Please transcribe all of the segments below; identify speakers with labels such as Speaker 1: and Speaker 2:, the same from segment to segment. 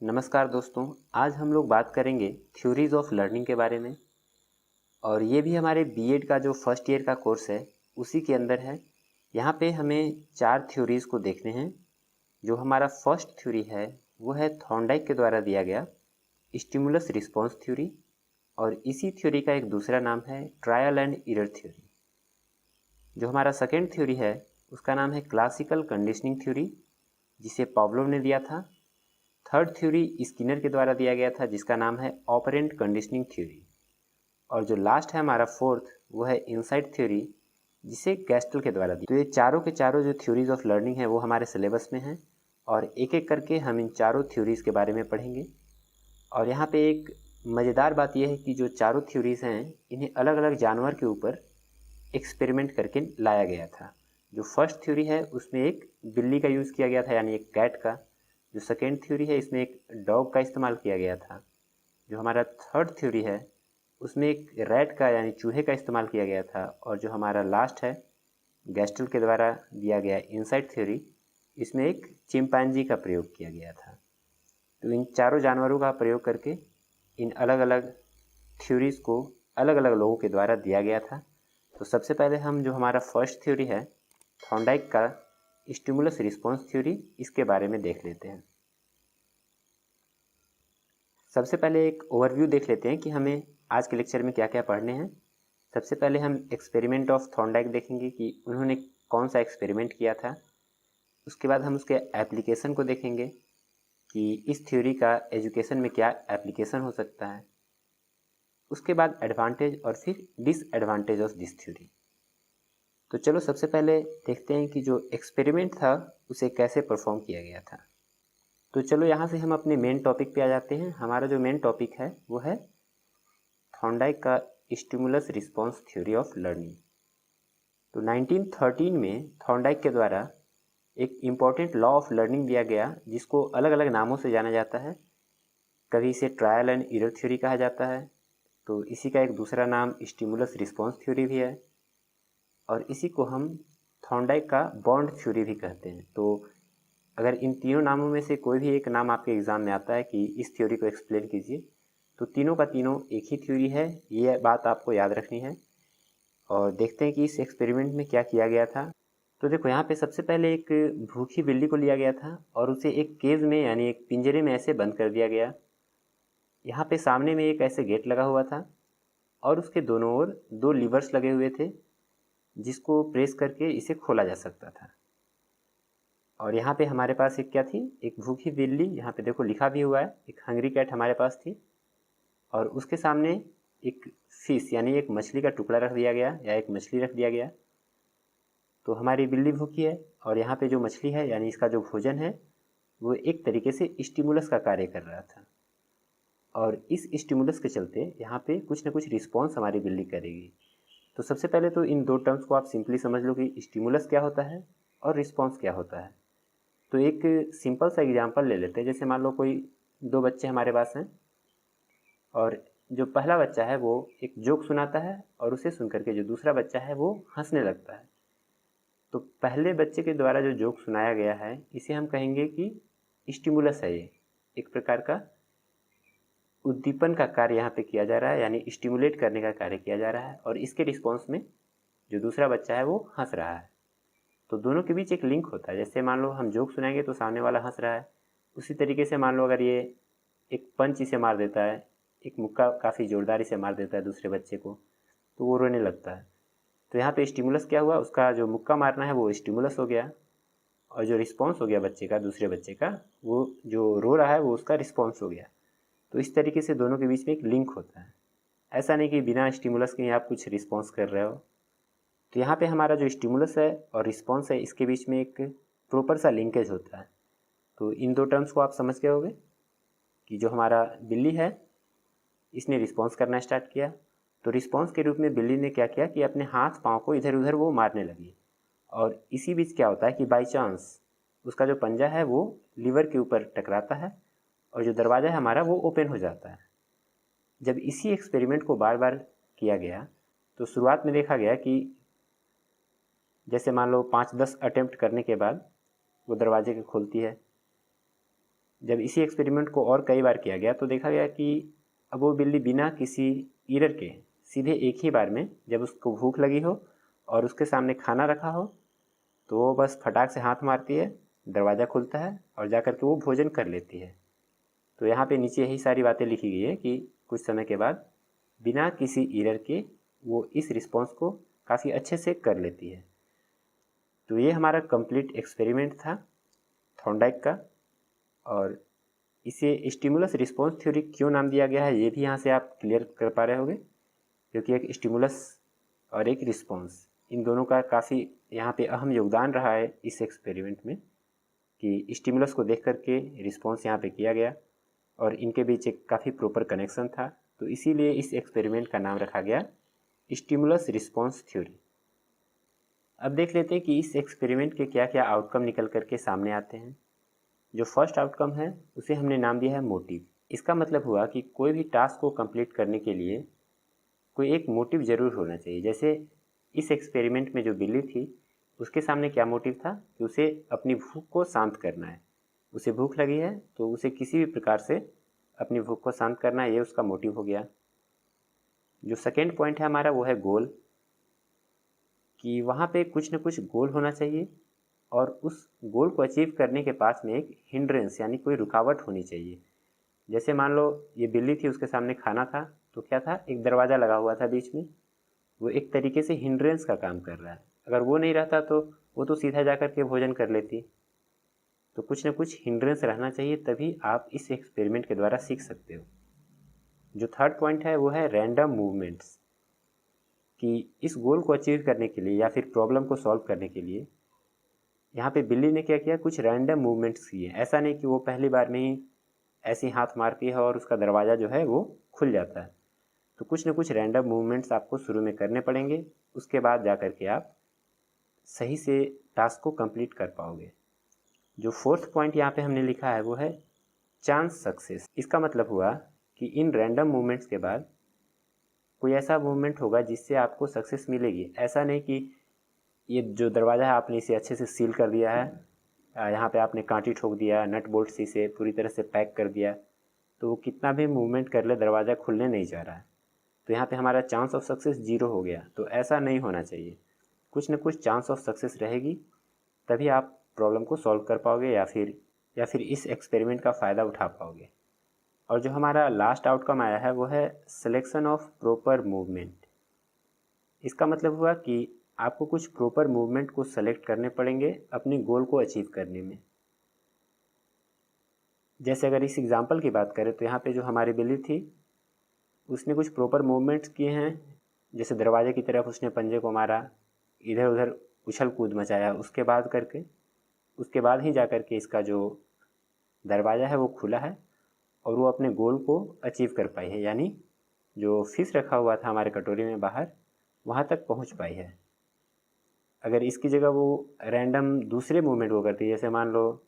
Speaker 1: नमस्कार दोस्तों। आज हम लोग बात करेंगे थ्योरीज ऑफ लर्निंग के बारे में। और ये भी हमारे बीएड का जो फर्स्ट ईयर का कोर्स है उसी के अंदर है। यहाँ पे हमें 4 थ्योरीज को देखने हैं। जो हमारा फर्स्ट थ्योरी है वो है थॉर्नडाइक के द्वारा दिया गया स्टिमुलस रिस्पॉन्स थ्योरी, और इसी थ्योरी का एक दूसरा नाम है ट्रायल एंड एरर थ्योरी। जो हमारा सेकेंड थ्योरी है उसका नाम है क्लासिकल कंडीशनिंग थ्योरी, जिसे पावलोव ने दिया था। थर्ड थ्योरी स्किनर के द्वारा दिया गया था, जिसका नाम है ऑपरेंट कंडीशनिंग थ्योरी। और जो लास्ट है हमारा फोर्थ, वो है इनसाइट थ्योरी, जिसे गैस्टल के द्वारा दी। तो ये चारों के चारों जो थ्योरीज ऑफ लर्निंग है वो हमारे सिलेबस में हैं, और एक एक करके हम इन चारों थ्योरीज के बारे में पढ़ेंगे। और यहाँ पे एक मज़ेदार बात यह है कि जो चारों थ्योरीज हैं इन्हें अलग अलग जानवर के ऊपर एक्सपेरिमेंट करके लाया गया था। जो फर्स्ट थ्योरी है उसमें एक बिल्ली का यूज़ किया गया था, यानी एक कैट का। जो सेकेंड थ्योरी है इसमें एक डॉग का इस्तेमाल किया गया था। जो हमारा थर्ड थ्योरी है उसमें एक रैट का यानी चूहे का इस्तेमाल किया गया था। और जो हमारा लास्ट है गैस्टल के द्वारा दिया गया इनसाइट थ्योरी, इसमें एक चिंपैंजी का प्रयोग किया गया था। तो इन चारों जानवरों का प्रयोग करके इन अलग अलग थ्योरीज को अलग अलग लोगों के द्वारा दिया गया था। तो सबसे पहले हम जो हमारा फर्स्ट थ्योरी है थॉर्नडाइक का स्टिमुलस रिस्पॉन्स थ्योरी, इसके बारे में देख लेते हैं। सबसे पहले एक ओवरव्यू देख लेते हैं कि हमें आज के लेक्चर में क्या क्या पढ़ने हैं। सबसे पहले हम एक्सपेरिमेंट ऑफ थॉर्नडाइक देखेंगे कि उन्होंने कौन सा एक्सपेरिमेंट किया था। उसके बाद हम उसके एप्लीकेशन को देखेंगे कि इस थ्योरी का एजुकेशन में क्या एप्लीकेशन हो सकता है। उसके बाद एडवांटेज और फिर डिसएडवांटेज ऑफ दिस थ्योरी। तो चलो सबसे पहले देखते हैं कि जो एक्सपेरिमेंट था उसे कैसे परफॉर्म किया गया था। तो चलो यहाँ से हम अपने मेन टॉपिक पे आ जाते हैं। हमारा जो मेन टॉपिक है वो है थॉर्नडाइक का stimulus response theory of learning. तो 1913 में थॉर्नडाइक के द्वारा एक इम्पॉर्टेंट लॉ ऑफ लर्निंग दिया गया, जिसको अलग अलग नामों से जाना जाता है। कभी इसे ट्रायल एंड एरर थ्योरी कहा जाता है, तो इसी का एक दूसरा नाम स्टिमुलस रिस्पॉन्स थ्योरी भी है, और इसी को हम थॉर्नडाइक का बॉन्ड थ्योरी भी कहते हैं। तो अगर इन तीनों नामों में से कोई भी एक नाम आपके एग्ज़ाम में आता है कि इस थ्योरी को एक्सप्लेन कीजिए, तो तीनों का तीनों एक ही थ्योरी है, ये बात आपको याद रखनी है। और देखते हैं कि इस एक्सपेरिमेंट में क्या किया गया था। तो देखो यहाँ पे सबसे पहले एक भूखी बिल्ली को लिया गया था और उसे एक केज में यानी एक पिंजरे में ऐसे बंद कर दिया गया। यहाँ पे सामने में एक ऐसे गेट लगा हुआ था और उसके दोनों ओर 2 लीवर्स लगे हुए थे, जिसको प्रेस करके इसे खोला जा सकता था। और यहाँ पे हमारे पास एक क्या थी, एक भूखी बिल्ली, यहाँ पे देखो लिखा भी हुआ है, एक हंग्री कैट हमारे पास थी। और उसके सामने एक फिश यानी एक मछली का टुकड़ा रख दिया गया या एक मछली रख दिया गया। तो हमारी बिल्ली भूखी है और यहाँ पे जो मछली है यानी इसका जो भोजन है वो एक तरीके से स्टिमुलस का कार्य कर रहा था। और इस स्टिमुलस के चलते यहाँ पे कुछ ना कुछ रिस्पॉन्स हमारी बिल्ली करेगी। तो सबसे पहले तो इन 2 टर्म्स को आप सिंपली समझ लो कि स्टिमुलस क्या होता है और रिस्पॉन्स क्या होता है। तो एक सिंपल सा एग्जांपल ले लेते हैं। जैसे मान लो कोई 2 बच्चे हमारे पास हैं, और जो पहला बच्चा है वो एक जोक सुनाता है और उसे सुन करके जो दूसरा बच्चा है वो हंसने लगता है। तो पहले बच्चे के द्वारा जो जोक सुनाया गया है इसे हम कहेंगे कि स्टिमुलस है। ये एक प्रकार का उद्दीपन का कार्य यहाँ पे किया जा रहा है, यानी स्टिमुलेट करने का कार्य किया जा रहा है। और इसके रिस्पॉन्स में जो दूसरा बच्चा है वो हंस रहा है। तो दोनों के बीच एक लिंक होता है। जैसे मान लो हम जोक सुनाएंगे तो सामने वाला हंस रहा है, उसी तरीके से मान लो अगर ये एक पंच इसे मार देता है, एक मुक्का काफ़ी जोरदारी से मार देता है दूसरे बच्चे को, तो वो रोने लगता है। तो यहाँ पे स्टिमुलस क्या हुआ, उसका जो मुक्का मारना है वो स्टिमुलस हो गया, और जो रिस्पॉन्स हो गया बच्चे का, दूसरे बच्चे का, वो जो रो रहा है वो उसका रिस्पॉन्स हो गया। तो इस तरीके से दोनों के बीच में एक लिंक होता है। ऐसा नहीं कि बिना स्टिमुलस के ही आप कुछ रिस्पॉन्स कर रहे हो। तो यहाँ पे हमारा जो स्टिमुलस है और रिस्पॉन्स है इसके बीच में एक प्रॉपर सा लिंकेज होता है। तो इन 2 टर्म्स को आप समझ गए होंगे कि जो हमारा बिल्ली है इसने रिस्पॉन्स करना स्टार्ट किया, तो रिस्पॉन्स के रूप में बिल्ली ने क्या किया कि अपने हाथ पाँव को इधर उधर वो मारने लगी। और इसी बीच क्या होता है कि बाई चांस उसका जो पंजा है वो लीवर के ऊपर टकराता है और जो दरवाज़ा है हमारा वो ओपन हो जाता है। जब इसी एक्सपेरिमेंट को बार बार किया गया तो शुरुआत में देखा गया कि जैसे मान लो 5-10 अटेम्प्ट करने के बाद वो दरवाजे को खोलती है, जब इसी एक्सपेरिमेंट को और कई बार किया गया तो देखा गया कि अब वो बिल्ली बिना किसी ईरर के सीधे एक ही बार में, जब उसको भूख लगी हो और उसके सामने खाना रखा हो, तो वो बस फटाक से हाथ मारती है, दरवाज़ा खुलता है और जा कर के वो भोजन कर लेती है। तो यहाँ पे नीचे यही सारी बातें लिखी गई है कि कुछ समय के बाद बिना किसी ईरर के वो इस रिस्पॉन्स को काफ़ी अच्छे से कर लेती है। तो ये हमारा कंप्लीट एक्सपेरिमेंट था थॉर्नडाइक का, और इसे स्टिमुलस रिस्पॉन्स थ्योरी क्यों नाम दिया गया है ये भी यहाँ से आप क्लियर कर पा रहे होंगे, क्योंकि एक स्टिमुलस और एक रिस्पॉन्स, इन दोनों का काफ़ी यहाँ पे अहम योगदान रहा है इस एक्सपेरिमेंट में, कि स्टिमुलस को देख करके रिस्पॉन्स यहाँ पे किया गया और इनके बीच एक काफ़ी प्रॉपर कनेक्शन था। तो इसीलिए इस एक्सपेरिमेंट का नाम रखा गया स्टिमुलस रिस्पॉन्स थ्योरी। अब देख लेते हैं कि इस एक्सपेरिमेंट के क्या क्या आउटकम निकल करके सामने आते हैं। जो फर्स्ट आउटकम है उसे हमने नाम दिया है मोटिव। इसका मतलब हुआ कि कोई भी टास्क को कंप्लीट करने के लिए कोई एक मोटिव ज़रूर होना चाहिए। जैसे इस एक्सपेरिमेंट में जो बिल्ली थी उसके सामने क्या मोटिव था कि उसे अपनी भूख को शांत करना है। उसे भूख लगी है तो उसे किसी भी प्रकार से अपनी भूख को शांत करना है, ये उसका मोटिव हो गया। जो सेकेंड पॉइंट है हमारा वो है गोल, कि वहाँ पे कुछ न कुछ गोल होना चाहिए और उस गोल को अचीव करने के पास में एक हिंड्रेंस यानी कोई रुकावट होनी चाहिए। जैसे मान लो ये बिल्ली थी, उसके सामने खाना था, तो क्या था, एक दरवाज़ा लगा हुआ था बीच में, वो एक तरीके से हिंड्रेंस का काम कर रहा है। अगर वो नहीं रहता तो वो तो सीधा जा कर के भोजन कर लेती। तो कुछ न कुछ हिंड्रेंस रहना चाहिए, तभी आप इस एक्सपेरिमेंट के द्वारा सीख सकते हो। जो थर्ड पॉइंट है वो है रैंडम मूवमेंट्स, कि इस गोल को अचीव करने के लिए या फिर प्रॉब्लम को सॉल्व करने के लिए यहाँ पे बिल्ली ने क्या किया, कुछ रैंडम मूवमेंट्स किए। ऐसा नहीं कि वो पहली बार में ही ऐसे ही हाथ मारती है और उसका दरवाज़ा जो है वो खुल जाता है। तो कुछ न कुछ रैंडम मूवमेंट्स आपको शुरू में करने पड़ेंगे, उसके बाद जा कर के आप सही से टास्क को कंप्लीट कर पाओगे। जो फोर्थ पॉइंट यहाँ पे हमने लिखा है वो है चांस सक्सेस। इसका मतलब हुआ कि इन रैंडम मूवमेंट्स के बाद कोई ऐसा मूवमेंट होगा जिससे आपको सक्सेस मिलेगी। ऐसा नहीं कि ये जो दरवाज़ा है आपने इसे अच्छे से सील कर दिया है, यहाँ पे आपने कांटी ठोक दिया, नट बोल्ट से इसे पूरी तरह से पैक कर दिया, तो वो कितना भी मूवमेंट कर ले दरवाज़ा खुलने नहीं जा रहा है, तो यहाँ पे हमारा चांस ऑफ सक्सेस 0 हो गया। तो ऐसा नहीं होना चाहिए, कुछ न कुछ चांस ऑफ सक्सेस रहेगी, तभी आप प्रॉब्लम को सॉल्व कर पाओगे या फिर इस एक्सपेरिमेंट का फ़ायदा उठा पाओगे। और जो हमारा लास्ट आउटकम आया है वो है सिलेक्शन ऑफ प्रॉपर मूवमेंट। इसका मतलब हुआ कि आपको कुछ प्रॉपर मूवमेंट को सेलेक्ट करने पड़ेंगे अपने गोल को अचीव करने में। जैसे अगर इस एग्जांपल की बात करें तो यहाँ पे जो हमारी बिल्ली थी उसने कुछ प्रॉपर मूवमेंट्स किए हैं। जैसे दरवाजे की तरफ उसने पंजे को मारा, इधर उधर उछल कूद मचाया, उसके बाद ही जा कर के इसका जो दरवाज़ा है वो खुला है और वो अपने गोल को अचीव कर पाई है, यानी जो फिश रखा हुआ था हमारे कटोरी में बाहर, वहाँ तक पहुँच पाई है। अगर इसकी जगह वो रैंडम दूसरे मूवमेंट को करती है, जैसे मान लो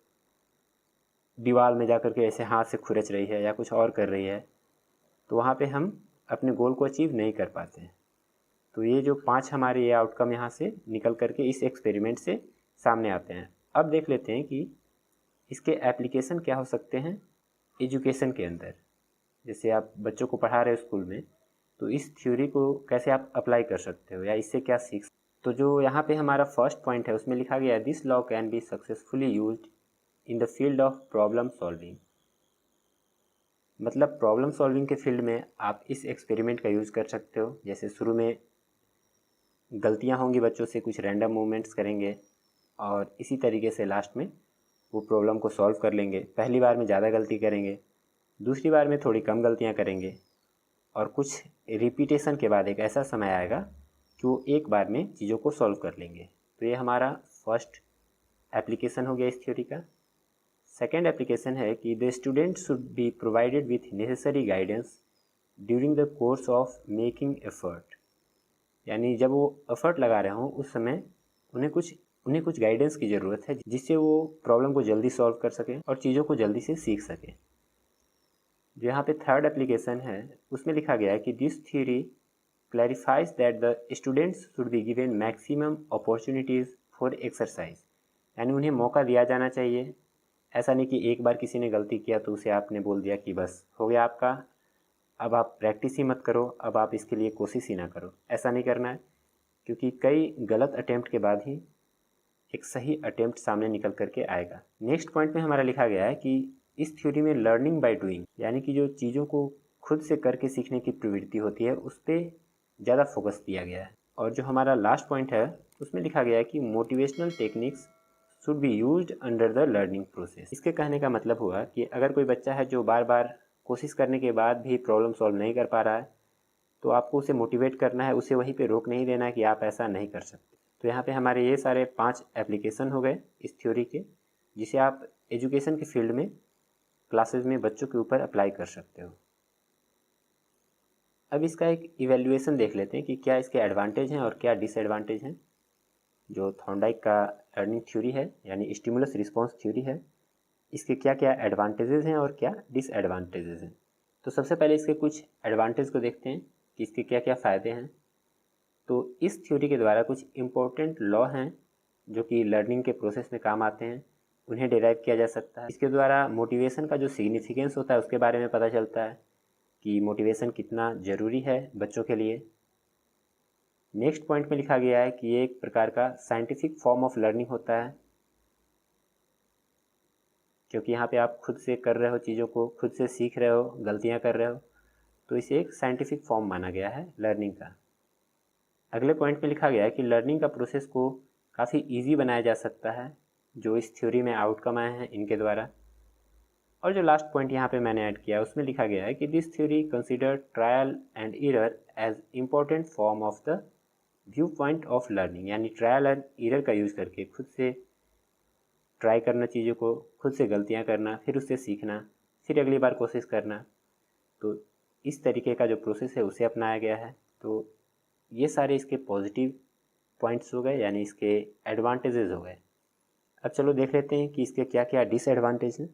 Speaker 1: दीवार में जा कर के ऐसे हाथ से खुरच रही है या कुछ और कर रही है, तो वहाँ पे हम अपने गोल को अचीव नहीं कर पाते हैं। तो ये जो 5 हमारे ये आउटकम यहाँ से निकल करके इस एक्सपेरिमेंट से सामने आते हैं। अब देख लेते हैं कि इसके एप्लीकेशन क्या हो सकते हैं एजुकेशन के अंदर। जैसे आप बच्चों को पढ़ा रहे हो स्कूल में, तो इस थ्योरी को कैसे आप अप्लाई कर सकते हो या इससे क्या सीख। तो जो यहाँ पे हमारा फर्स्ट पॉइंट है उसमें लिखा गया है this law can be successfully used in the field of problem solving. मतलब प्रॉब्लम सॉल्विंग के फील्ड में आप इस एक्सपेरिमेंट का यूज़ कर सकते हो। जैसे शुरू में गलतियाँ होंगी, बच्चों से कुछ रैंडम मूवमेंट्स करेंगे और इसी तरीके से लास्ट में वो प्रॉब्लम को सॉल्व कर लेंगे। पहली बार में ज़्यादा गलती करेंगे, दूसरी बार में थोड़ी कम गलतियाँ करेंगे और कुछ रिपीटेशन के बाद एक ऐसा समय आएगा कि वो एक बार में चीज़ों को सॉल्व कर लेंगे। तो ये हमारा फर्स्ट एप्लीकेशन हो गया इस थ्योरी का। सेकेंड एप्लीकेशन है कि the student should be provided with necessary guidance during the course of making effort. यानी जब वो एफर्ट लगा रहे हों उस समय उन्हें कुछ गाइडेंस की ज़रूरत है, जिससे वो प्रॉब्लम को जल्दी सॉल्व कर सकें और चीज़ों को जल्दी से सीख सकें। जो यहाँ पे थर्ड एप्लीकेशन है उसमें लिखा गया है कि this theory clarifies that the students should be given maximum opportunities for exercise. यानी उन्हें मौका दिया जाना चाहिए ऐसा नहीं कि एक बार किसी ने गलती किया तो उसे आपने बोल दिया कि बस हो गया आपका, अब आप प्रैक्टिस ही मत करो, अब आप इसके लिए कोशिश ही ना करो। ऐसा नहीं करना है, क्योंकि कई गलत अटेम्प्ट के बाद ही एक सही अटेम्प्ट सामने निकल करके आएगा। नेक्स्ट पॉइंट में हमारा लिखा गया है कि इस थ्योरी में लर्निंग बाय डूइंग, यानी कि जो चीज़ों को खुद से करके सीखने की प्रवृत्ति होती है उस पर ज़्यादा फोकस दिया गया है। और जो हमारा लास्ट पॉइंट है उसमें लिखा गया है कि motivational techniques should be used under the learning process. इसके कहने का मतलब हुआ कि अगर कोई बच्चा है जो बार बार कोशिश करने के बाद भी प्रॉब्लम सॉल्व नहीं कर पा रहा है, तो आपको उसे मोटिवेट करना है, उसे वहीं पे रोक नहीं देना है कि आप ऐसा नहीं कर सकते। तो यहाँ पे हमारे ये सारे 5 एप्लीकेशन हो गए इस थ्योरी के, जिसे आप एजुकेशन के फील्ड में क्लासेस में बच्चों के ऊपर अप्लाई कर सकते हो। अब इसका एक इवेल्युएशन देख लेते हैं कि क्या इसके एडवांटेज हैं और क्या डिसएडवांटेज हैं। जो थॉर्नडाइक का लर्निंग थ्योरी है यानी स्टिमुलस रिस्पॉन्स थ्योरी है, इसके क्या क्या एडवांटेजेस हैं और क्या डिसएडवांटेजेस हैं। तो सबसे पहले इसके कुछ एडवांटेज को देखते हैं कि इसके क्या क्या फ़ायदे हैं। तो इस थ्योरी के द्वारा कुछ इम्पोर्टेंट लॉ हैं जो कि लर्निंग के प्रोसेस में काम आते हैं, उन्हें डिराइव किया जा सकता है। इसके द्वारा मोटिवेशन का जो सिग्निफिकेंस होता है उसके बारे में पता चलता है कि मोटिवेशन कितना ज़रूरी है बच्चों के लिए। नेक्स्ट पॉइंट में लिखा गया है कि ये एक प्रकार का साइंटिफिक फॉर्म ऑफ लर्निंग होता है, क्योंकि यहाँ पे आप खुद से कर रहे हो, चीज़ों को खुद से सीख रहे हो, गलतियाँ कर रहे हो, तो इसे एक साइंटिफिक फॉर्म माना गया है लर्निंग का। अगले पॉइंट में लिखा गया है कि लर्निंग का प्रोसेस को काफ़ी इजी बनाया जा सकता है, जो इस थ्योरी में आउटकम आए हैं इनके द्वारा। और जो लास्ट पॉइंट यहाँ पे मैंने ऐड किया उसमें लिखा गया है कि this theory consider trial and error as important form of the view point of learning, यानी ट्रायल एंड एरर का यूज़ करके खुद से ट्राई करना, चीज़ों को खुद से गलतियाँ करना, फिर उससे सीखना, फिर अगली बार कोशिश करना, तो इस तरीके का जो प्रोसेस है उसे अपनाया गया है। तो ये सारे इसके पॉजिटिव पॉइंट्स हो गए, यानी इसके एडवांटेजेस हो गए। अब चलो देख लेते हैं कि इसके क्या क्या डिसएडवांटेज हैं।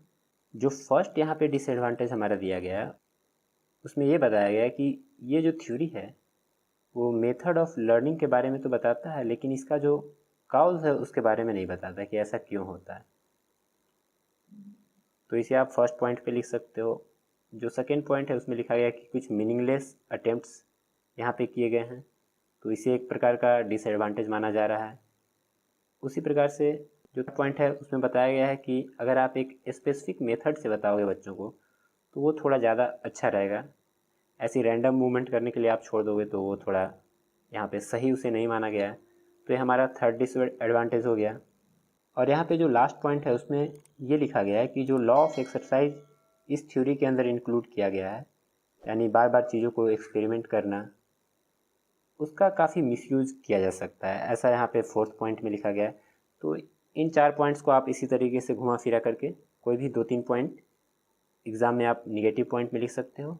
Speaker 1: जो फर्स्ट यहाँ पे डिसएडवांटेज हमारा दिया गया है उसमें ये बताया गया है कि ये जो थ्योरी है वो मेथड ऑफ लर्निंग के बारे में तो बताता है, लेकिन इसका जो काउज है उसके बारे में नहीं बताता कि ऐसा क्यों होता है। तो इसे आप फर्स्ट पॉइंट पे लिख सकते हो। जो सेकेंड पॉइंट है उसमें लिखा गया कि कुछ मीनिंगलेस अटेम्प्ट्स यहाँ पे किए गए हैं, तो इसे एक प्रकार का डिसएडवांटेज माना जा रहा है। उसी प्रकार से जो पॉइंट है उसमें बताया गया है कि अगर आप एक स्पेसिफिक मेथड से बताओगे बच्चों को तो वो थोड़ा ज़्यादा अच्छा रहेगा। ऐसी रैंडम मूवमेंट करने के लिए आप छोड़ दोगे तो वो थोड़ा यहाँ पे सही उसे नहीं माना गया है। तो ये हमारा थर्ड डिसएडवांटेज हो गया। और यहाँ पे जो लास्ट पॉइंट है उसमें ये लिखा गया है कि जो लॉ ऑफ एक्सरसाइज इस थ्योरी के अंदर इंक्लूड किया गया है, यानी बार बार चीज़ों को एक्सपेरिमेंट करना, उसका काफ़ी मिसयूज किया जा सकता है, ऐसा यहाँ पे फोर्थ पॉइंट में लिखा गया है। तो इन 4 पॉइंट्स को आप इसी तरीके से घुमा फिरा करके कोई भी 2-3 पॉइंट एग्ज़ाम में आप निगेटिव पॉइंट में लिख सकते हो,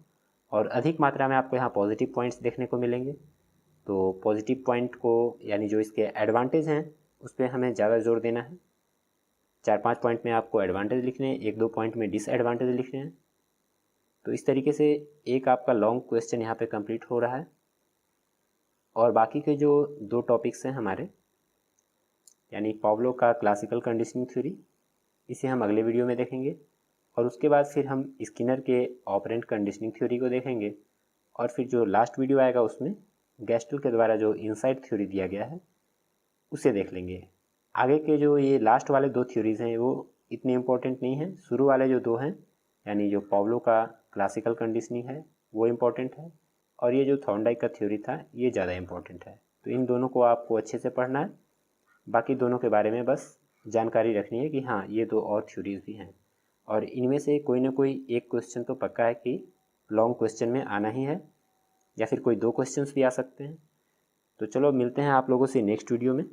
Speaker 1: और अधिक मात्रा में आपको यहाँ पॉजिटिव पॉइंट्स देखने को मिलेंगे। तो पॉजिटिव पॉइंट को, यानी जो इसके एडवांटेज हैं उस पर हमें ज़्यादा जोर देना है। 4-5 पॉइंट में आपको एडवांटेज लिखने हैं, 1-2 पॉइंट में डिसएडवांटेज लिखने हैं। तो इस तरीके से एक आपका लॉन्ग क्वेश्चन यहाँ पे कंप्लीट हो रहा है। और बाकी के जो 2 टॉपिक्स हैं हमारे, यानी पाव्लो का क्लासिकल कंडीशनिंग थ्योरी, इसे हम अगले वीडियो में देखेंगे, और उसके बाद फिर हम स्किनर के ऑपरेंट कंडीशनिंग थ्योरी को देखेंगे, और फिर जो लास्ट वीडियो आएगा उसमें गेस्टल के द्वारा जो इनसाइट थ्योरी दिया गया है उसे देख लेंगे। आगे के जो ये लास्ट वाले 2 थ्योरीज़ हैं वो इतने इम्पोर्टेंट नहीं हैं, शुरू वाले जो 2 हैं, यानी जो पाव्लो का क्लासिकल कंडीशनिंग है वो इम्पोर्टेंट है, और ये जो थॉर्नडाइक का थ्योरी था ये ज़्यादा इम्पोर्टेंट है। तो इन दोनों को आपको अच्छे से पढ़ना है, बाकी दोनों के बारे में बस जानकारी रखनी है कि हाँ ये 2 और थ्योरीज़ भी हैं, और इनमें से कोई ना कोई एक क्वेश्चन तो पक्का है कि लॉन्ग क्वेश्चन में आना ही है, या फिर कोई 2 क्वेश्चंस भी आ सकते हैं। तो चलो मिलते हैं आप लोगों से नेक्स्ट वीडियो में।